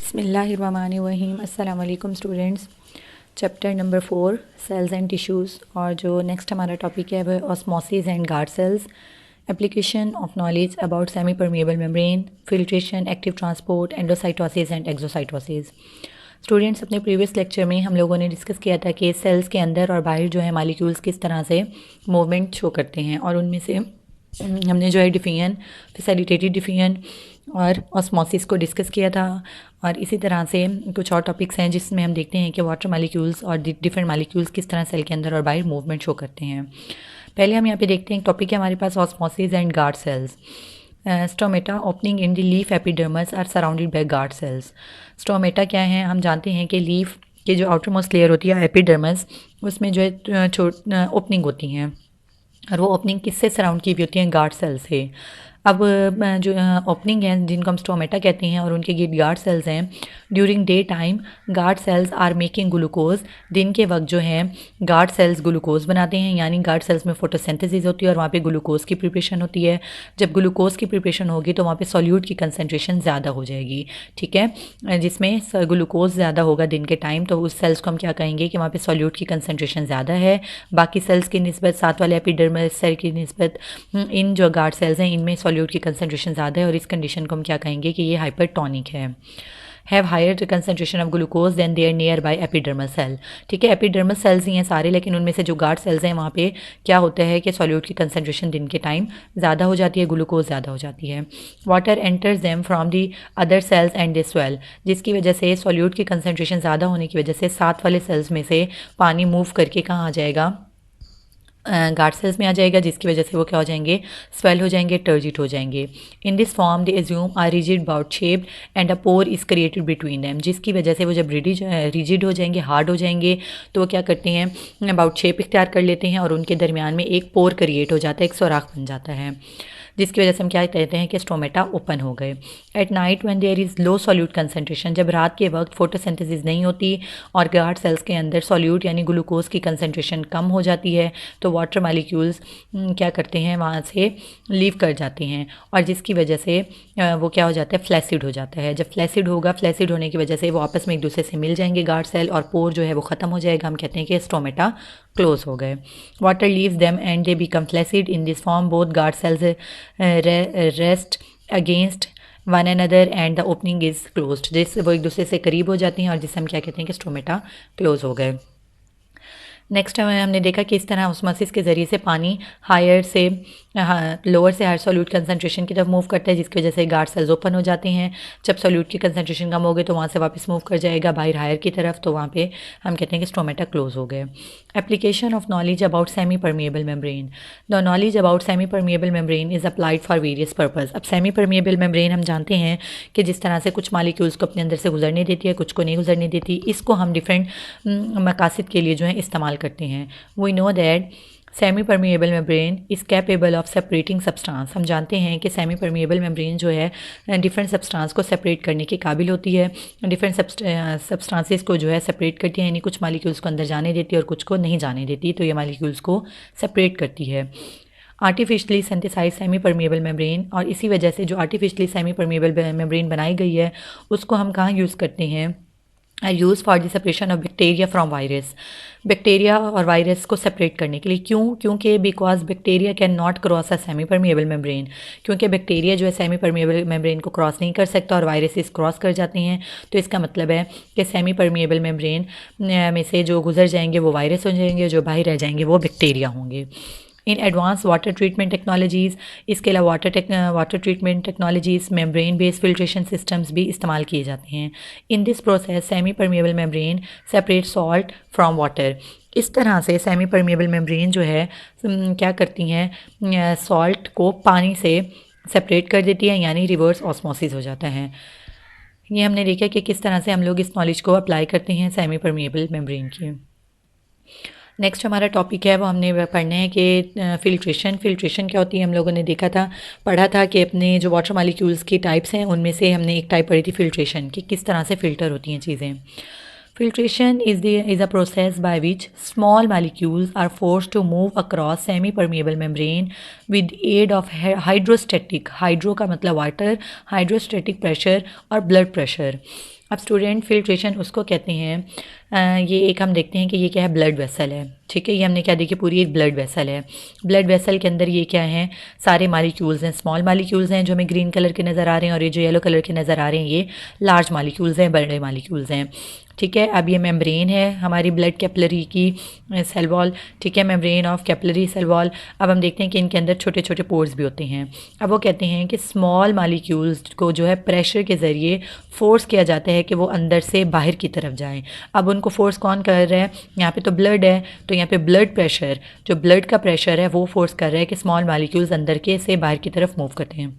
बिस्मिल्लाहिर्रहमानिर्रहीम। अस्सलाम वालेकुम students. Chapter number 4 cells and tissues और जो नेक्स्ट हमारा टॉपिक है वो osmosis and guard cells, application of knowledge about semi permeable membrane, filtration, active transport, endocytosis and exocytosis. Students, अपने प्रीवियस लेक्चर में हम लोगों ने डिस्कस किया था कि सेल्स के अंदर और बाहर जो है मालिक्यूल्स किस तरह से मूवमेंट शो करते हैं, और उनमें से हमने जो है डिफिजन, फैसिलिटेटेड डिफिजन और ऑस्मोसिस को डिस्कस किया था। और इसी तरह से कुछ और टॉपिक्स हैं जिसमें हम देखते हैं कि वाटर मालिक्यूल्स और डिफरेंट मालिक्यूल्स किस तरह सेल के अंदर और बाहर मूवमेंट शो करते हैं। पहले हम यहाँ पे देखते हैं टॉपिक है हमारे पास osmosis and guard cells. Stomata opening in the leaf epidermis are surrounded by guard cells. Stomata क्या है? हम जानते हैं कि लीफ की जो आउटर मोस्ट लेयर होती है एपिडर्मस, उसमें जो है ओपनिंग होती हैं, और वो ओपनिंग किससे सराउंड की हुई होती हैं? गार्ड सेल से। अब जो ओपनिंग है जिनको हम स्टोमेटा कहते हैं और उनके ये गार्ड सेल्स हैं, during day time guard cells are making glucose. दिन के वक्त जो है गार्ड सेल्स ग्लूकोज बनाते हैं, यानी गार्ड सेल्स में फोटोसिंथेसिस होती है और वहाँ पे ग्लूकोज की प्रिपरेशन होती है। जब ग्लूकोज की प्रिपरेशन होगी तो वहाँ पे सॉल्यूट की कंसनट्रेशन ज़्यादा हो जाएगी, ठीक है। जिसमें ग्लूकोज ज़्यादा होगा दिन के टाइम, तो उस सेल्स को हम क्या कहेंगे कि वहाँ पे सॉल्यूट की कंसनट्रेशन ज़्यादा है बाकी सेल्स की निस्बत, साथ वाले एपिडर्मल सेल की निस्बत। इन जो गार्ड सेल्स हैं इनमें सॉल्यूट की कंसनट्रेशन ज़्यादा है, और इस कंडीशन को हम क्या कहेंगे कि ये हाइपरटोनिक है। Have higher concentration of glucose than their nearby epidermal cell, ठीक है। एपिडर्मल सेल्स ही हैं सारे, लेकिन उनमें से जो गार्ड सेल्स हैं वहाँ पे क्या होता है कि सॉल्यूट की कंसनट्रेशन दिन के टाइम ज़्यादा हो जाती है, ग्लूकोज ज़्यादा हो जाती है। Water enters them from the other sales and they swell, जिसकी वजह से सॉल्यूट की कंसनट्रेशन ज़्यादा होने की वजह से साथ वाले सेल्स में से पानी मूव करके कहाँ आ जाएगा? गार्ड सेल्स में आ जाएगा, जिसकी वजह से वो क्या हो जाएंगे? स्वेल हो जाएंगे, टर्जिट हो जाएंगे। In this form they assume are rigid bowed shaped and a pore is created between them, जिसकी वजह से वो जब रिजिड हो जाएंगे, हार्ड हो जाएंगे, तो वो क्या करते हैं? बाउट शेप इख्तियार कर लेते हैं और उनके दरमियान में एक पोर क्रिएट हो जाता है, एक सुराख बन जाता है, जिसकी वजह से हम क्या कहते हैं कि स्टोमेटा ओपन हो गए। At night when there is low solute concentration, जब रात के वक्त फोटोसिंथेसिस नहीं होती और गार्ड सेल्स के अंदर सॉल्यूट यानी ग्लूकोज की कंसनट्रेशन कम हो जाती है, तो वाटर मालिक्यूल्स क्या करते हैं? वहाँ से लीव कर जाते हैं, और जिसकी वजह से वो क्या हो जाता है? फ्लैसिड हो जाता है। जब फ्लैसिड होगा, फ्लैसिड होने की वजह से वो आपस में एक दूसरे से मिल जाएंगे गार्ड सेल, और पोर जो है वो ख़त्म हो जाएगा। हम कहते हैं कि स्टोमेटा क्लोज हो गए। Water leaves them and they become flaccid. In this form both guard cells rest against one another and the opening is closed, जिससे वो एक दूसरे से करीब हो जाती हैं और जिससे हम क्या कहते हैं कि स्टोमेटा क्लोज हो गए। नेक्स्ट हमने देखा कि इस तरह ऑस्मोसिस के ज़रिए से पानी हायर से लोअर से हायर सॉल्यूट कंसनट्रेशन की तरफ मूव करता है, जिसकी वजह से गार्ड सेल्स ओपन हो जाते हैं। जब सॉल्यूट की कंसनट्रेशन कम हो गई तो वहाँ से वापस मूव कर जाएगा बाहर हायर की तरफ, तो वहाँ पे हम कहते हैं कि स्टोमेटा क्लोज हो गए। Application of knowledge about semi permeable membrane. The knowledge about semi permeable membrane is applied for various purpose. अब सेमी परमिएबल मेम्ब्रेन हम जानते हैं कि जिस तरह से कुछ मालिक्यूल्स को अपने अंदर से गुजरने देती है, कुछ को नहीं गुजरने देती, इसको हम डिफरेंट मकासद के लिए जो है इस्तेमाल करते हैं। We know that semi permeable membrane is capable of separating substance. हम जानते हैं कि सेमी परमिएबल मेम्ब्रेन जो है डिफरेंट सब्सटेंस को सेपरेट करने के काबिल होती है। डिफरेंट सब्सटेंसेस को जो है सेपरेट करती है, यानी कुछ मालिक्यूल्स को अंदर जाने देती है और कुछ को नहीं जाने देती, तो ये मालिक्यूल्स को सेपरेट करती है। Artificially synthesize semi permeable membrane, और इसी वजह से जो आर्टिफिशली सेमी परमिएबल मेम्ब्रेन बनाई गई है उसको हम कहाँ यूज़ करते हैं? Are use for the separation of bacteria from virus. Bacteria और वायरस को सेपरेट करने के लिए। क्यों? क्योंकि because bacteria can not cross a semi permeable membrane, क्योंकि बैक्टीरिया जो है सेमी परमिएबल मेम्ब्रेन को क्रॉस नहीं कर सकता और वायरसेस क्रॉस कर जाते हैं। तो इसका मतलब है कि सेमी परमिएबल मेम्ब्रेन में से जो गुजर जाएंगे वो वायरस हो जाएंगे, जो बाहर रह जाएंगे वो बैक्टीरिया होंगे। In advance water treatment technologies, इसके अलावा water treatment technologies, membrane based filtration systems भी इस्तेमाल किए जाते हैं। In this process semi permeable membrane separate salt from water. इस तरह से सेमी परमिएबल मेम्ब्रेन जो है क्या करती हैं? सॉल्ट को पानी से सेपरेट कर देती है, यानी रिवर्स ऑस्मोसिस हो जाता है। ये हमने देखा कि किस तरह से हम लोग इस नॉलेज को अप्लाई करते हैं सेमी परमिएबल मेम्ब्रेन की। नेक्स्ट हमारा टॉपिक है वो हमने पढ़ना है कि फ़िल्ट्रेशन क्या होती है। हम लोगों ने देखा था, पढ़ा था कि अपने जो वाटर मॉलिक्यूल्स की टाइप्स हैं उनमें से हमने एक टाइप पढ़ी थी फ़िल्ट्रेशन की, किस तरह से फ़िल्टर होती हैं चीज़ें। Filtration is a process by which small molecules are forced to move across semi-permeable membrane with aid of hydrostatic, hydro का मतलब वाटर, हाइड्रोस्टेटिक प्रेशर और ब्लड प्रेशर। अब स्टूडेंट फिल्ट्रेशन उसको कहते हैं, ये एक हम देखते हैं कि ये क्या है, ब्लड वेसल है। ठीक है, ये हमने क्या देखी, पूरी एक ब्लड वेसल है। ब्लड वेसल के अंदर ये क्या है, सारे मालिक्यूल्स हैं, स्मॉल मालिक्यूल्स हैं जो हमें ग्रीन कलर के नज़र आ रहे हैं, और ये जो येलो कलर के नज़र आ रहे हैं ये लार्ज मालिक्यूल्स हैं, बड़े मालिक्यूल्स हैं। ठीक है, अब ये मेम्ब्रेन है हमारी ब्लड कैपिलरी की सेल वॉल। ठीक है, membrane of capillary cell wall. अब हम देखते हैं कि इनके अंदर छोटे छोटे पोर्स भी होते हैं। अब वो कहते हैं कि स्मॉल मालिक्यूल्स को जो है प्रेशर के ज़रिए फोर्स किया जाता है कि वो अंदर से बाहर की तरफ जाएं। अब उनको फोर्स कौन कर रहा है, यहाँ पे तो ब्लड है, तो यहाँ पे ब्लड प्रेशर, जो ब्लड का प्रेशर है वो फोर्स कर रहा है कि स्मॉल मालिक्यूल्स अंदर के से बाहर की तरफ मूव करते हैं।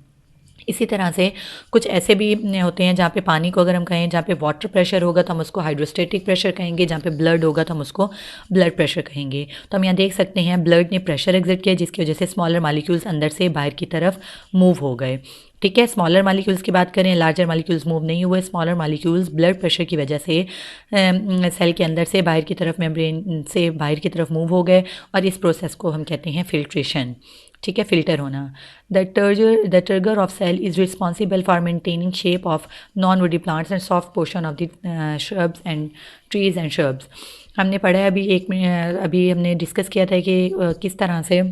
इसी तरह से कुछ ऐसे भी होते हैं जहाँ पे पानी को अगर हम कहें, जहाँ पे वाटर प्रेशर होगा तो हम उसको हाइड्रोस्टेटिक प्रेशर कहेंगे, जहाँ पे ब्लड होगा तो हम उसको ब्लड प्रेशर कहेंगे। तो हम यहाँ देख सकते हैं ब्लड ने प्रेशर एग्जिट किया जिसकी वजह से स्मॉलर मालिक्यूल्स अंदर से बाहर की तरफ मूव हो गए। ठीक है, स्मॉलर मालिक्यूल्स की बात करें, लार्जर मालिक्यूल्स मूव नहीं हुए। स्मॉलर मालिक्यूल्स ब्लड प्रेशर की वजह से सेल के अंदर से बाहर की तरफ, मेम्ब्रेन से बाहर की तरफ मूव हो गए, और इस प्रोसेस को हम कहते हैं फिल्ट्रेशन। ठीक है, फिल्टर होना। The turgor of cell is responsible for maintaining shape of non woody plants and soft portion of the shrubs and trees and shrubs. हमने पढ़ा है अभी हमने डिस्कस किया था कि किस तरह से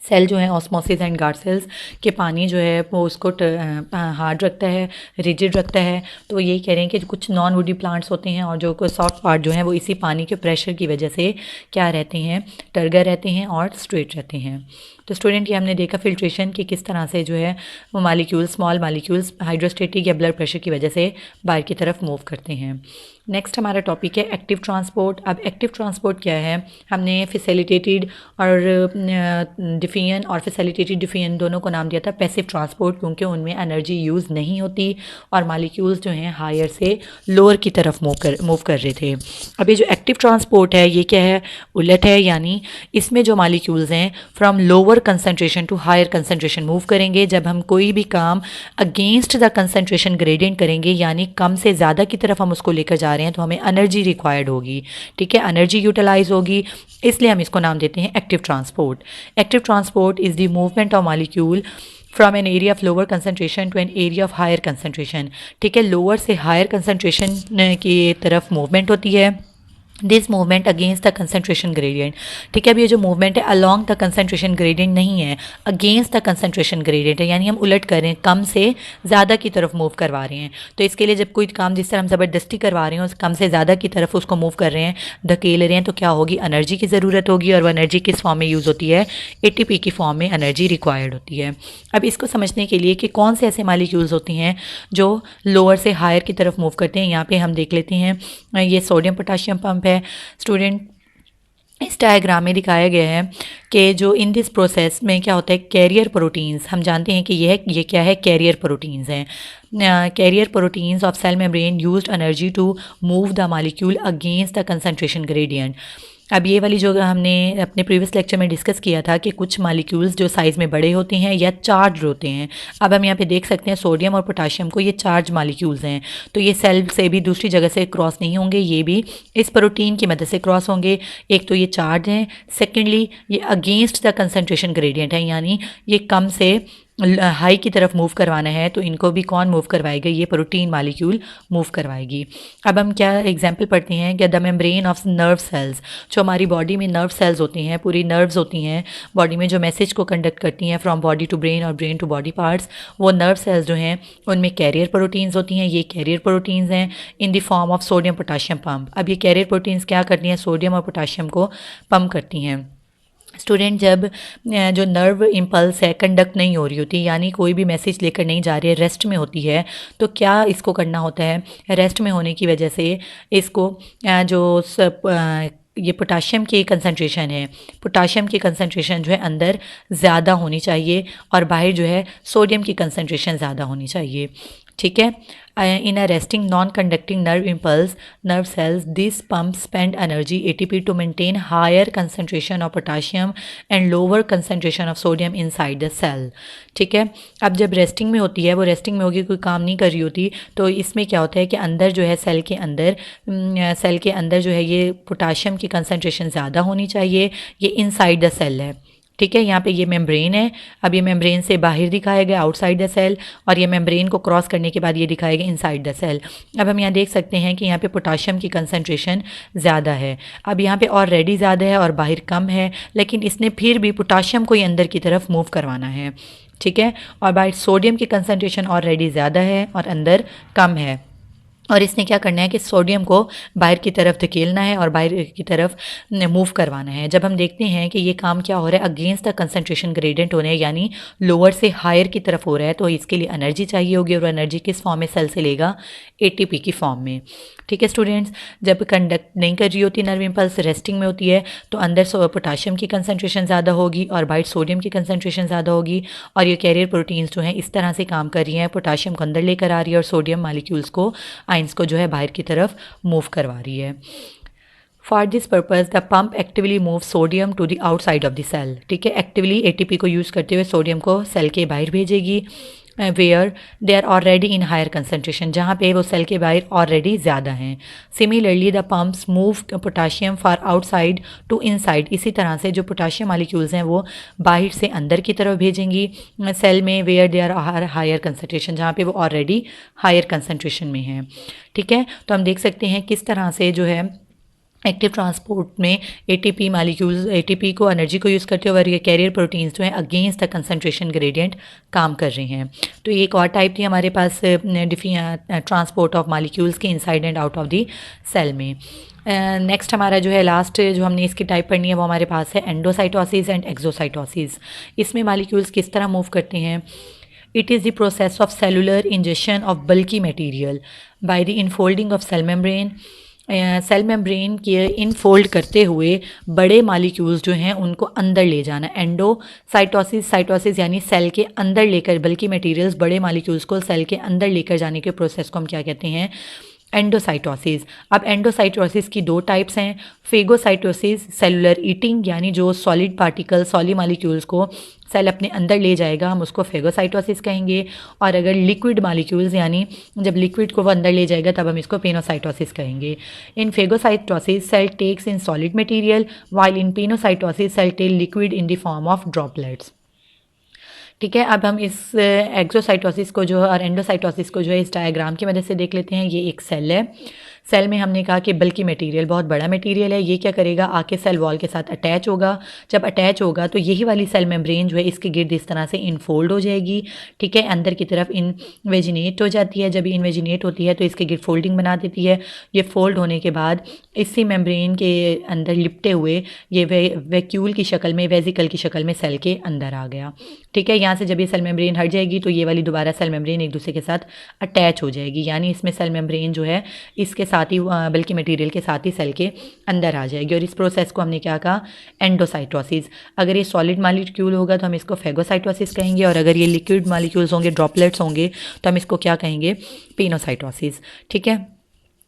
सेल जो है ऑस्मोसिस एंड गार्ड सेल्स के पानी जो है वो उसको हार्ड रखता है, रिजिड रखता है। तो यही कह रहे हैं कि कुछ नॉन वुडी प्लांट्स होते हैं और जो सॉफ्ट पार्ट जो है वो इसी पानी के प्रेशर की वजह से क्या रहते हैं, टर्गर रहते हैं और स्ट्रेट रहते हैं। तो स्टूडेंट ये हमने देखा फिल्ट्रेशन की किस तरह से जो है वो मालिक्यूल्स, स्मॉल मालिक्यूल्स हाइड्रोस्टेटिक या ब्लड प्रेशर की वजह से बाहर की तरफ मूव करते हैं। नेक्स्ट हमारा टॉपिक है एक्टिव ट्रांसपोर्ट। अब एक्टिव ट्रांसपोर्ट क्या है, हमने फैसिलिटेटेड और डिफियन और फैसिलिटेटेड डिफियन दोनों को नाम दिया था पैसिव ट्रांसपोर्ट, क्योंकि उनमें एनर्जी यूज़ नहीं होती और मालिक्यूल्स जो हैं हायर से लोअर की तरफ मूव कर रहे थे। अभी जो एक्टिव ट्रांसपोर्ट है ये क्या है, उलट है, यानी इसमें जो मालिक्यूल्स हैं from lower concentration to higher concentration move करेंगे। जब हम कोई भी काम अगेंस्ट द कंसनट्रेशन ग्रेडियंट करेंगे, यानी कम से ज़्यादा की तरफ हम उसको लेकर जा रहे हैं, तो हमें एनर्जी रिक्वायर्ड होगी। ठीक है, एनर्जी यूटिलाइज होगी, इसलिए हम इसको नाम देते हैं active transport. Active transport is the movement of molecule from an area of lower concentration to an area of higher concentration. ठीक है, लोअर से हायर कंसनट्रेशन की तरफ मूवमेंट होती है। This movement against the concentration gradient. ठीक है, अब ये जो मूवमेंट है अलॉन्ग द कंसनट्रेशन ग्रेडियंट नहीं है, अगेंस्ट द कंसनट्रेशन ग्रेडियंट है, यानी हम उलट कर रहे हैं, कम से ज़्यादा की तरफ मूव करवा रहे हैं। तो इसके लिए जब कोई काम जिस तरह हम ज़बरदस्ती करवा रहे हैं, उस कम से ज़्यादा की तरफ उसको मूव कर रहे हैं, धकेल रहे हैं, तो क्या होगी, एनर्जी की ज़रूरत होगी, और वह एनर्जी किस फॉर्म में यूज़ होती है, ATP की फॉर्म में एनर्जी रिक्वायर्ड होती है। अब इसको समझने के लिए कि कौन से ऐसे मालिक्यूल्स होती हैं जो लोअर से हायर की तरफ मूव करते हैं, यहाँ पे हम देख लेते हैं। ये सोडियम पोटाशियम पंप है स्टूडेंट। इस डायग्राम में दिखाया गया है कि जो इन दिस प्रोसेस में क्या होता है, कैरियर प्रोटीन्स, हम जानते हैं कि ये क्या है, कैरियर प्रोटीन्स हैं। Carrier proteins of cell membrane used energy to move the molecule against the concentration gradient. अब ये वाली जो हमने अपने प्रीवियस लेक्चर में डिस्कस किया था कि कुछ मॉलिक्यूल्स जो साइज़ में बड़े होते हैं या चार्ज होते हैं। अब हम यहाँ पे देख सकते हैं सोडियम और पोटाशियम को, ये चार्ज मॉलिक्यूल्स हैं, तो ये सेल से भी दूसरी जगह से क्रॉस नहीं होंगे, ये भी इस प्रोटीन की मदद से क्रॉस होंगे। एक तो ये चार्ज हैं, सेकेंडली ये अगेंस्ट द कंसनट्रेशन ग्रेडियंट है, यानी ये कम से हाई की तरफ मूव करवाना है, तो इनको भी कौन मूव करवाएगा, ये प्रोटीन मॉलिक्यूल मूव करवाएगी। अब हम क्या एग्जांपल पढ़ते हैं कि the membrane of nerve cells, जो हमारी बॉडी में नर्व सेल्स होती हैं, पूरी नर्व्स होती हैं बॉडी में जो मैसेज को कंडक्ट करती हैं फ्रॉम बॉडी टू ब्रेन और ब्रेन टू बॉडी पार्ट्स, वो नर्व सेल्स जो हैं उनमें कैरियर प्रोटीन्स होती हैं। ये कैरियर प्रोटीन्स हैं इन the form of sodium potassium pump. अब ये कैरियर प्रोटीन्स क्या करती हैं, सोडियम और पोटाशियम को पंप करती हैं। स्टूडेंट जब जो नर्व इम्पल्स है कंडक्ट नहीं हो रही होती, यानी कोई भी मैसेज लेकर नहीं जा रही है, रेस्ट में होती है, तो क्या इसको करना होता है, रेस्ट में होने की वजह से इसको ये पोटाशियम की कंसंट्रेशन है, पोटाशियम की कंसंट्रेशन जो है अंदर ज़्यादा होनी चाहिए और बाहर जो है सोडियम की कंसंट्रेशन ज़्यादा होनी चाहिए। ठीक है। In a resting non conducting nerve impulse nerve cells this pump spend energy ATP to maintain higher concentration of potassium and lower concentration of sodium inside the cell. ठीक है। अब जब रेस्टिंग में होती है, वो रेस्टिंग में होगी, कोई काम नहीं कर रही होती, तो इसमें क्या होता है कि अंदर जो है सेल के अंदर जो है ये पोटाशियम की कंसंट्रेशन ज़्यादा होनी चाहिए। ये इनसाइड द सेल है। ठीक है। यहाँ पे ये मेम्ब्रेन है। अब ये मेम्ब्रेन से बाहर दिखाया गया आउटसाइड द सेल, और ये मेम्ब्रेन को क्रॉस करने के बाद ये दिखाया गया इनसाइड द सेल। अब हम यहाँ देख सकते हैं कि यहाँ पे पोटाशियम की कंसंट्रेशन ज़्यादा है। अब यहाँ पे ऑलरेडी ज़्यादा है और बाहर कम है, लेकिन इसने फिर भी पोटाशियम को ही अंदर की तरफ मूव करवाना है। ठीक है। और बाहर सोडियम की कंसंट्रेशन ऑलरेडी ज़्यादा है और अंदर कम है, और इसने क्या करना है कि सोडियम को बाहर की तरफ धकेलना है और बाहर की तरफ मूव करवाना है। जब हम देखते हैं कि ये काम क्या हो रहा है, अगेंस्ट द कंसंट्रेशन ग्रेडियंट हो रहा है, यानी लोअर से हायर की तरफ हो रहा है, तो इसके लिए एनर्जी चाहिए होगी, और एनर्जी किस फॉर्म में सेल से लेगा, एटीपी की फॉर्म में। ठीक है स्टूडेंट्स, जब कंडक्ट नहीं कर रही होती नर्व इम्पल्स, रेस्टिंग में होती है, तो अंदर पोटाशियम की कंसंट्रेशन ज़्यादा होगी और बाहर सोडियम की कंसंट्रेशन ज़्यादा होगी, और ये कैरियर प्रोटीन्स जो हैं इस तरह से काम कर रही हैं, पोटाशियम को अंदर लेकर आ रही है और सोडियम मालिक्यूल्स को, आइंस को जो है बाहर की तरफ मूव करवा रही है। For this purpose the pump actively move sodium to the outside of the cell. ठीक है। एक्टिवली एटीपी को यूज़ करते हुए सोडियम को सेल के बाहर भेजेगी, where they are already in higher concentration, जहाँ पे वो सेल के बाहर ऑलरेडी ज़्यादा हैं। Similarly the pumps move potassium for outside to inside. इसी तरह से जो पोटाशियम मालिक्यूल्स हैं वो बाहर से अंदर की तरफ भेजेंगी सेल में, where they are higher concentration, जहाँ पे वो ऑलरेडी हायर कंसनट्रेशन में हैं। ठीक है। तो हम देख सकते हैं किस तरह से जो है एक्टिव ट्रांसपोर्ट में एटीपी मालिक्यूल्स, एटीपी को एनर्जी को यूज़ करते हुए, और ये कैरियर प्रोटीन्स जो हैं अगेंस्ट द कंसंट्रेशन ग्रेडियंट काम कर रहे हैं। तो ये एक और टाइप थी हमारे पास ट्रांसपोर्ट ऑफ मालिक्यूल्स के inside and out of the cell में। नेक्स्ट हमारा जो है लास्ट जो हमने इसकी टाइप पढ़नी है वो हमारे पास है एंडोसाइटोसिस एंड एक्सोसाइटोसिस। इसमें मालिक्यूल्स किस तरह मूव करते हैं। It is the process of cellular ingestion of bulky material by the infolding of cell membrane। Cell membrane के इनफोल्ड करते हुए बड़े मालिक्यूल्स जो हैं उनको अंदर ले जाना। एंडोसाइटोसिस, साइटोसिस यानी सेल के अंदर लेकर, बल्कि मटेरियल्स बड़े मालिक्यूल्स को सेल के अंदर लेकर जाने के प्रोसेस को हम क्या कहते हैं, एंडोसाइटोसिस। अब एंडोसाइटोसिस की दो टाइप्स हैं। फेगोसाइटोसिस सेलुलर ईटिंग, यानी जो सॉलिड पार्टिकल, सॉलिड मालिक्यूल्स को सेल अपने अंदर ले जाएगा, हम उसको फेगोसाइटोसिस कहेंगे। और अगर लिक्विड मालिक्यूल्स, यानी जब लिक्विड को वो अंदर ले जाएगा, तब हम इसको पेनोसाइटोसिस कहेंगे। In phagocytosis cell takes in solid material, while in pinocytosis cell take liquid in the form of droplets. ठीक है। अब हम इस एक्सोसाइटोसिस को जो है और एंडोसाइटोसिस को जो है इस डायग्राम की मदद से देख लेते हैं। ये एक सेल है। सेल में हमने कहा कि बल्कि मटेरियल, बहुत बड़ा मटेरियल है, ये क्या करेगा, आके सेल वॉल के साथ अटैच होगा। जब अटैच होगा तो यही वाली सेल मेम्ब्रेन जो है इसके गिर्द इस तरह से इनफोल्ड हो जाएगी। ठीक है। अंदर की तरफ इनवेजिनेट हो जाती है। जब इनवेजिनेट होती है तो इसके गिर्द फोल्डिंग बना देती है। ये फोल्ड होने के बाद इसी मेम्ब्रेन के अंदर लिपटे हुए ये वैक्यूल की शक्ल में, वेजिकल की शक्ल में सेल के अंदर आ गया। ठीक है। यहाँ से जब ये सेल मेम्ब्रेन हट जाएगी तो ये वाली दोबारा सेल मेम्ब्रेन एक दूसरे के साथ अटैच हो जाएगी, यानी इसमें सेल मेम्ब्रेन जो है इसके साथ ही, बल्कि मटेरियल के साथ ही सेल के अंदर आ जाएगी। और इस प्रोसेस को हमने क्या कहा, एंडोसाइटोसिस। अगर ये सॉलिड मालिक्यूल होगा तो हम इसको फेगोसाइटोसिस कहेंगे, और अगर ये लिक्विड मालिक्यूल्स होंगे, ड्रॉपलेट्स होंगे, तो हम इसको क्या कहेंगे, पेनोसाइटोसिस। ठीक है।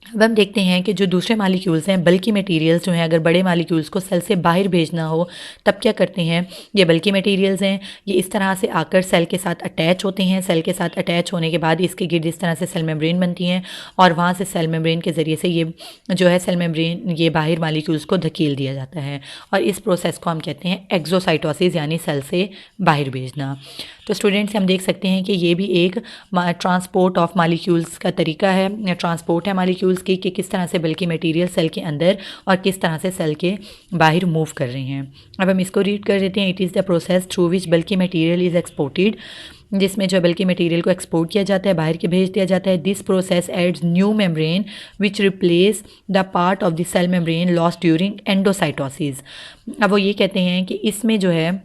अब हम देखते हैं कि जो दूसरे मालिक्यूल्स हैं, बल्कि मटेरियल्स जो हैं, अगर बड़े मालिक्यूल्स को सेल से बाहर भेजना हो तब क्या करते हैं, ये बल्कि मटेरियल्स हैं, ये इस तरह से आकर सेल के साथ अटैच होते हैं। सेल के साथ अटैच होने के बाद इसके गिर्द इस तरह से सेल मेम्ब्रेन बनती हैं, और वहाँ से सेल मेम्ब्रेन के ज़रिए से ये जो है सेल मेम्ब्रेन, ये बाहर मालिक्यूल्स को धकेल दिया जाता है, और इस प्रोसेस को हम कहते हैं एक्सोसाइटोसिस, यानी सेल से बाहर भेजना। तो स्टूडेंट्स हम देख सकते हैं कि ये भी एक ट्रांसपोर्ट ऑफ मालिक्यूल्स का तरीका है, ट्रांसपोर्ट है मालिक्यूल्स की, कि किस तरह से बल्कि मटेरियल सेल के अंदर और किस तरह से सेल के बाहर मूव कर रहे हैं। अब हम इसको रीड कर देते हैं। It is the process through which बल्कि मटेरियल इज़ एक्सपोर्टेड, जिसमें जो बल्कि मटेरियल को एक्सपोर्ट किया जाता है, बाहर के भेज दिया जाता है। This process adds new membrane which replace the part of the cell membrane lost during endocytosis. अब वो ये कहते हैं कि इसमें जो है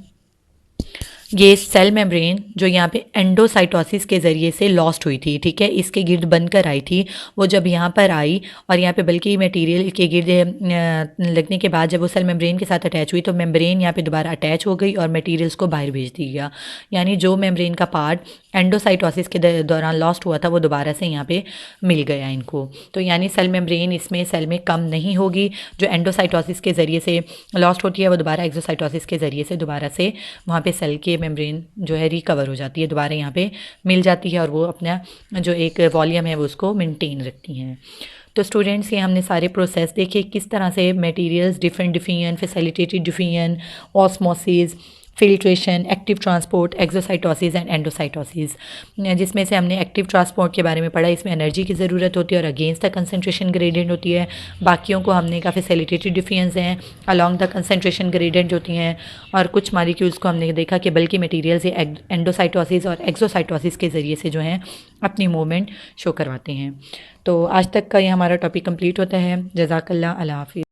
ये सेल मेम्ब्रेन जो यहाँ पे एंडोसाइटोसिस के ज़रिए से लॉस्ट हुई थी, ठीक है, इसके गिर्द बनकर आई थी, वो जब यहाँ पर आई और यहाँ पे बल्कि मटेरियल के गिर्द लगने के बाद जब वो सेल मेम्ब्रेन के साथ अटैच हुई तो मेम्ब्रेन यहाँ पे दोबारा अटैच हो गई और मटेरियल्स को बाहर भेज दिया गया। यानी जो मेम्ब्रेन का पार्ट एंडोसाइटोसिस के दौरान लॉस्ट हुआ था वो दोबारा से यहाँ पे मिल गया इनको। तो यानी सेल मेम्ब्रेन इसमें सेल में कम नहीं होगी, जो एंडोसाइटोसिस के ज़रिए से लॉस्ट होती है वो दोबारा एक्सोसाइटोसिस के ज़रिए से दोबारा से वहाँ पे सेल के मेम्ब्रेन जो है रिकवर हो जाती है, दोबारा यहाँ पे मिल जाती है और वो अपना जो एक वॉल्यूम है वो उसको मेंटेन रखती हैं। तो स्टूडेंट्स ये हमने सारे प्रोसेस देखे किस तरह से materials different diffusion, facilitated diffusion, osmosis, filtration, active transport, exocytosis and endocytosis, जिसमें से हमने एक्टिव ट्रांसपोर्ट के बारे में पढ़ा, इसमें एनर्जी की ज़रूरत होती है और अगेंस्ट द कंसंट्रेशन ग्रेडियंट होती है। बाकियों को हमने कहा फैसिलिटेटेड डिफिजन्स हैं, अलॉन्ग द कंसंट्रेशन ग्रेडियंट होती हैं, और कुछ मॉलिक्यूल्स को हमने देखा कि बल्कि मटेरियल्स एंडोसाइटोसिस और एक्सोसाइटोसिस के ज़रिए से जो हैं अपनी मूवमेंट शो करवाते हैं। तो आज तक का ये हमारा टॉपिक कंप्लीट होता है। जज़ाकल्लाह, अल्लाह हाफ़िज़।